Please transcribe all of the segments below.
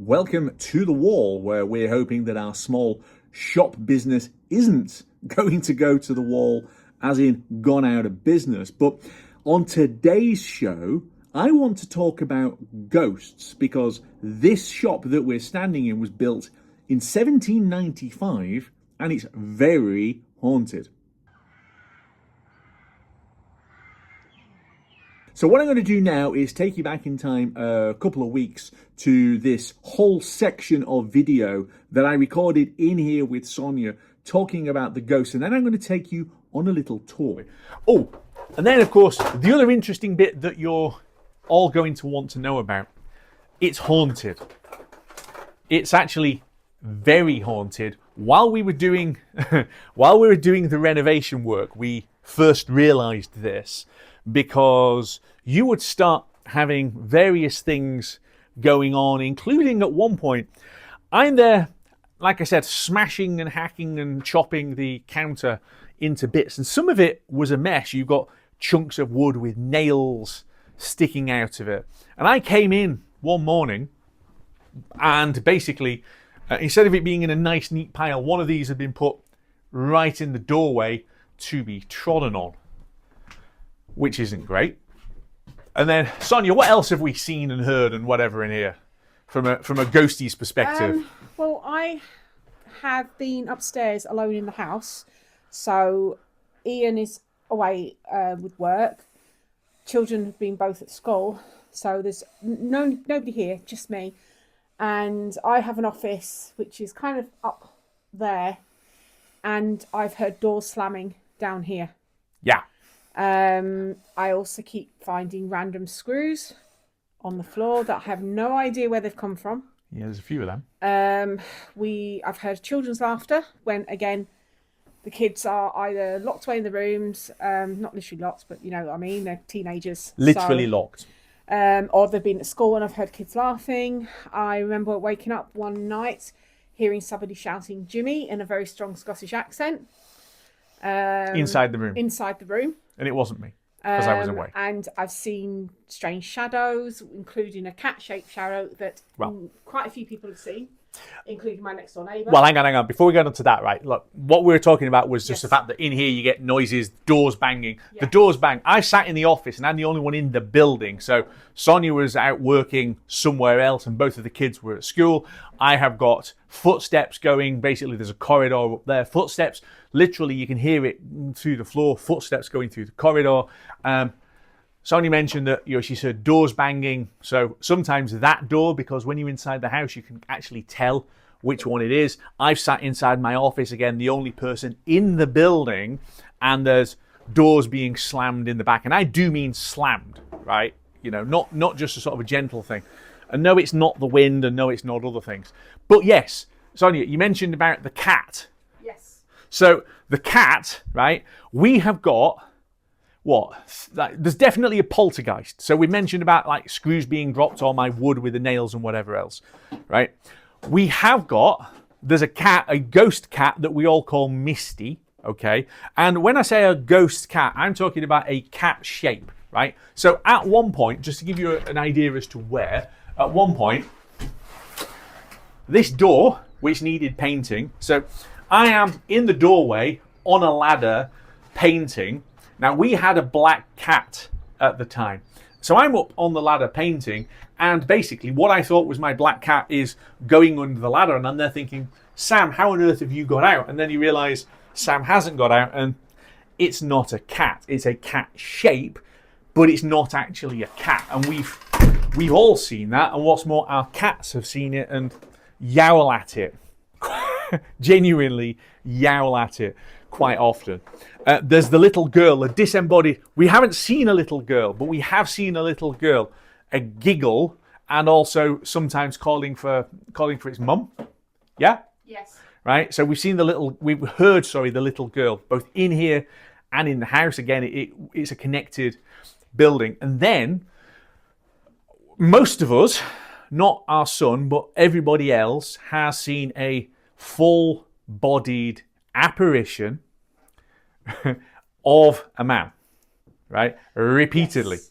welcome to the wall, where we're hoping that our small shop business isn't going to go to the wall, as in gone out of business. But on today's show, I want to talk about ghosts, because this shop that we're standing in was built in 1795 and it's very haunted. So what I'm going to do now is take you back in time a couple of weeks to this whole section of video that I recorded in here with Sonia talking about the ghosts, and then I'm going to take you on a little tour. Oh, and then of course, the other interesting bit that you're all going to want to know about, it's haunted. It's actually very haunted. While we were doing the renovation work, we first realized this, because you would start having various things going on, including at one point, I'm there, like I said, smashing and hacking and chopping the counter into bits, and some of it was a mess. You've got chunks of wood with nails sticking out of it. And I came in one morning, and basically, instead of it being in a nice neat pile, one of these had been put right in the doorway to be trodden on, which isn't great. And then, Sonia, what else have we seen and heard and whatever in here from a ghostie's perspective? Well, I have been upstairs alone in the house. So Ian is away with work. Children have been both at school. So there's nobody here, just me. And I have an office which is kind of up there. And I've heard doors slamming down here. Yeah. I also keep finding random screws on the floor that I have no idea where they've come from. Yeah, there's a few of them. I've heard children's laughter when, again, the kids are either locked away in the rooms, not literally locked, but you know what I mean, they're teenagers. Literally locked. Or they've been at school and I've heard kids laughing. I remember waking up one night hearing somebody shouting Jimmy in a very strong Scottish accent. Inside the room. Inside the room. And it wasn't me, because I was away. And I've seen strange shadows, including a cat-shaped shadow that quite a few people have seen, including my next door neighbour. Well, hang on. Before we get onto that, right, look, what we were talking about was just the fact that in here you get noises, doors banging. Yeah. The doors bang. I sat in the office and I'm the only one in the building. So Sonia was out working somewhere else and both of the kids were at school. I have got footsteps going. Basically, there's a corridor up there. Footsteps, literally, you can hear it through the floor. Footsteps going through the corridor. Sonia mentioned that, she said doors banging. So sometimes that door, because when you're inside the house, you can actually tell which one it is. I've sat inside my office, again, the only person in the building, and there's doors being slammed in the back. And I do mean slammed, right? Not just a sort of a gentle thing. And no, it's not the wind, and no, it's not other things. But yes, Sonia, you mentioned about the cat. Yes. So the cat, right, we have got, there's definitely a poltergeist. So we mentioned about like screws being dropped on my wood with the nails and whatever else, right? We have got, there's a cat, a ghost cat that we all call Misty, okay? And when I say a ghost cat, I'm talking about a cat shape, right? So at one point, just to give you an idea as to where, at one point, this door, which needed painting, so I am in the doorway on a ladder painting. Now, we had a black cat at the time. So I'm up on the ladder painting, and basically what I thought was my black cat is going under the ladder, and I'm there thinking, Sam, how on earth have you got out? And then you realise Sam hasn't got out, and it's not a cat. It's a cat shape, but it's not actually a cat. And we've all seen that, and what's more, our cats have seen it and yowl at it. Genuinely yowl at it quite often. There's the little girl, a disembodied. We haven't seen a little girl, but we have seen a little girl, a giggle, and also sometimes calling for its mum. Yeah? Yes. Right? So we've heard the little girl, both in here and in the house. Again, it's a connected building. And then most of us, not our son, but everybody else, has seen a full-bodied apparition of a man, right? Repeatedly. Yes.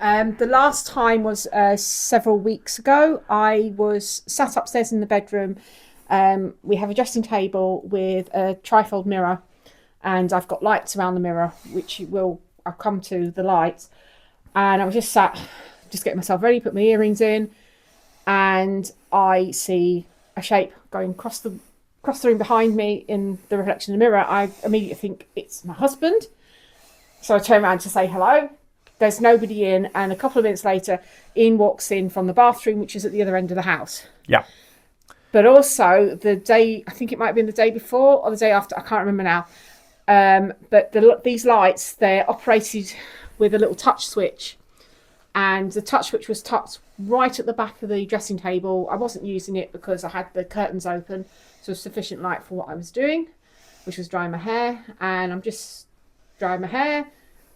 The last time was several weeks ago. I was sat upstairs in the bedroom. We have a dressing table with a trifold mirror, and I've got lights around the mirror, which I'll come to the lights. And I was just sat, just getting myself ready, put my earrings in, and I see a shape going across the room behind me in the reflection of the mirror. I immediately think it's my husband. So I turn around to say hello. There's nobody in, and a couple of minutes later, Ian walks in from the bathroom, which is at the other end of the house. Yeah. But also the day, I think it might have been the day before or the day after, I can't remember now. But these lights, they're operated with a little touch switch, and the touch switch was tucked right at the back of the dressing table. I wasn't using it because I had the curtains open, so sufficient light for what I was doing, which was drying my hair. And I'm just drying my hair,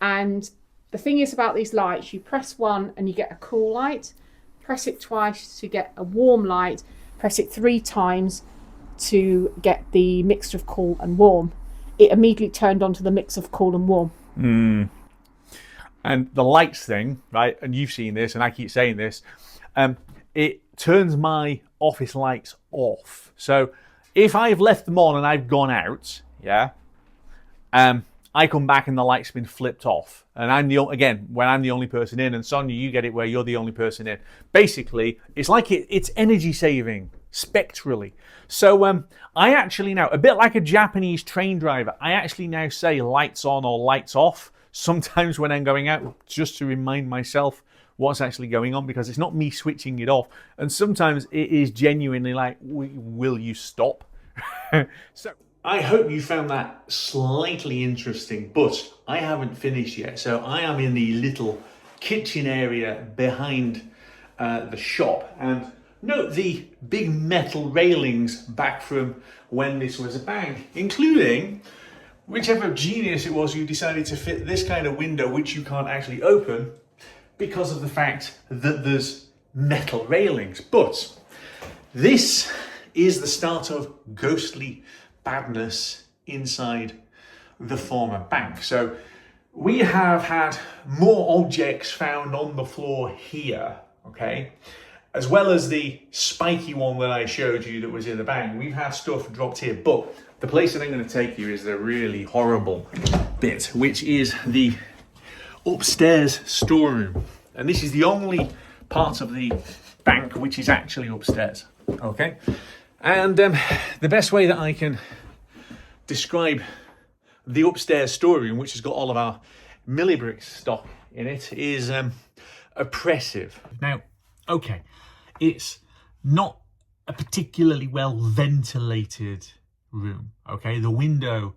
and the thing is about these lights, you press one and you get a cool light, press it twice to get a warm light, press it 3 times to get the mixture of cool and warm. It immediately turned on to the mix of cool and warm. And the lights thing, right, and you've seen this, and I keep saying this, it turns my office lights off. So if I've left them on and I've gone out, yeah, I come back and the light's been flipped off. And when I'm the only person in, and Sonia, you get it where you're the only person in. Basically, it's like it's energy saving, spectrally. So I actually now, a bit like a Japanese train driver, I actually now say lights on or lights off sometimes when I'm going out, just to remind myself what's actually going on, because it's not me switching it off. And sometimes it is genuinely like, will you stop? So I hope you found that slightly interesting, but I haven't finished yet. So I am in the little kitchen area behind the shop, and note the big metal railings back from when this was a bank, including whichever genius it was who decided to fit this kind of window, which you can't actually open because of the fact that there's metal railings. But this is the start of ghostly badness inside the former bank. So we have had more objects found on the floor here, okay? As well as the spiky one that I showed you that was in the bank. We've had stuff dropped here, but the place that I'm going to take you is the really horrible bit, which is the upstairs storeroom. And this is the only part of the bank which is actually upstairs, okay? And the best way that I can describe the upstairs storeroom, which has got all of our millibricks stock in it, is oppressive. Now, okay, it's not a particularly well ventilated room, okay? The window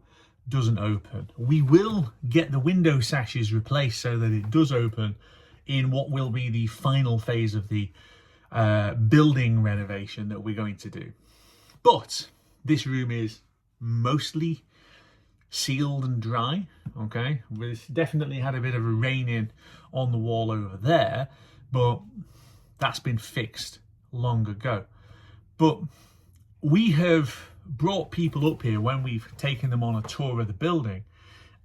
doesn't open. We will get the window sashes replaced so that it does open in what will be the final phase of the building renovation that we're going to do. But this room is mostly sealed and dry, okay? We've definitely had a bit of a rain in on the wall over there, but that's been fixed long ago. But we have brought people up here when we've taken them on a tour of the building,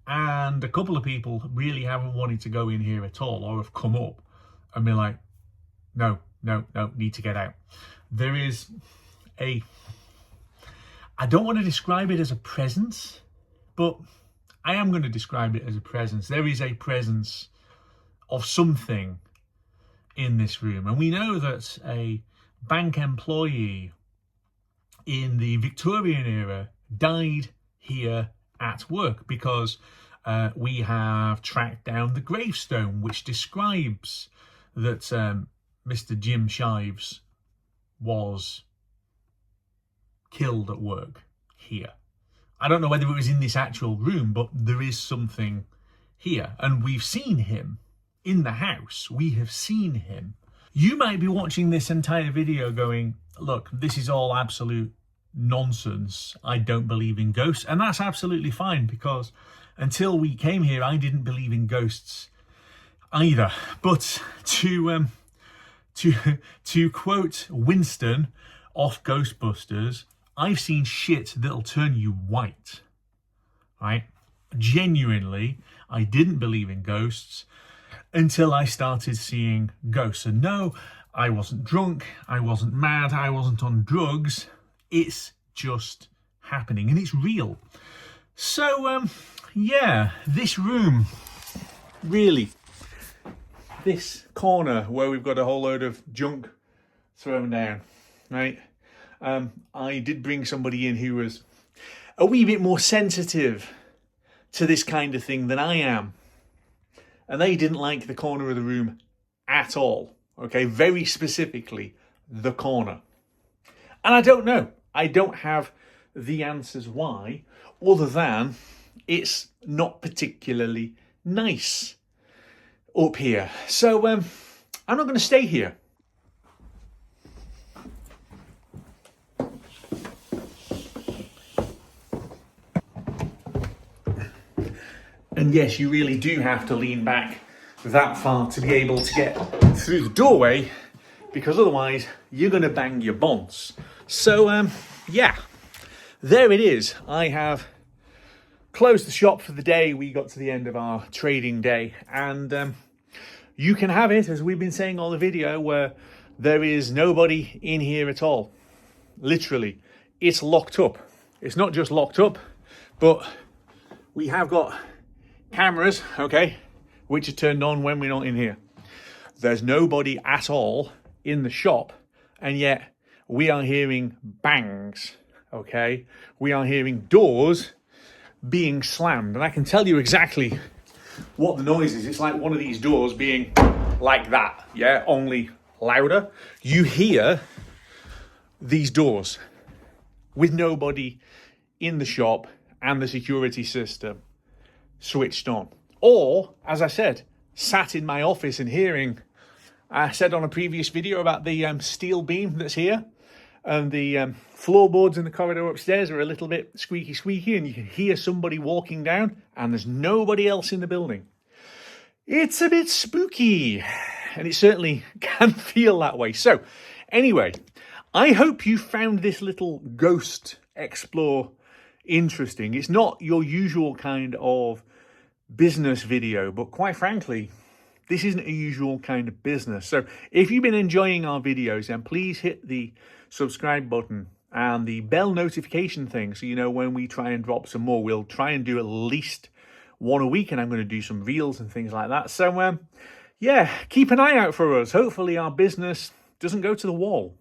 and a couple of people really haven't wanted to go in here at all, or have come up and been like, no, need to get out. There is I don't want to describe it as a presence, but I am going to describe it as a presence. There is a presence of something in this room. And we know that a bank employee in the Victorian era died here at work, because we have tracked down the gravestone which describes that Mr. Jim Shives was killed at work here. I don't know whether it was in this actual room, but there is something here, and we've seen him in the house. We have seen him. You might be watching this entire video going, look, this is all absolute nonsense. I don't believe in ghosts. And that's absolutely fine, because until we came here, I didn't believe in ghosts either. But to quote Winston off Ghostbusters, I've seen shit that'll turn you white, right? Genuinely, I didn't believe in ghosts until I started seeing ghosts. And no, I wasn't drunk, I wasn't mad, I wasn't on drugs. It's just happening and it's real. So, yeah, this room, really, this corner where we've got a whole load of junk thrown down, right? I did bring somebody in who was a wee bit more sensitive to this kind of thing than I am. And they didn't like the corner of the room at all. Okay, very specifically, the corner. And I don't know. I don't have the answers why, other than it's not particularly nice up here. So I'm not going to stay here. And yes, you really do have to lean back that far to be able to get through the doorway, because otherwise you're going to bang your bonds. So, yeah, there it is. I have closed the shop for the day. We got to the end of our trading day, and you can have it, as we've been saying on the video, where there is nobody in here at all. Literally, it's locked up. It's not just locked up, but we have got cameras, okay, which are turned on when we're not in here. There's nobody at all in the shop, and yet we are hearing bangs, okay? We are hearing doors being slammed, and I can tell you exactly what the noise is. It's like one of these doors being like that, yeah, only louder. You hear these doors with nobody in the shop and the security system switched on. Or, as I said, sat in my office and hearing, I said on a previous video about the steel beam that's here, and the floorboards in the corridor upstairs are a little bit squeaky, and you can hear somebody walking down, and there's nobody else in the building. It's a bit spooky, and it certainly can feel that way. So, anyway, I hope you found this little ghost explore interesting. It's not your usual kind of business video, but quite frankly, this isn't a usual kind of business. So if you've been enjoying our videos, then please hit the subscribe button and the bell notification thing, so you know when we try and drop some more. We'll try and do at least one a week, and I'm going to do some reels and things like that. So yeah, keep an eye out for us. Hopefully our business doesn't go to the wall.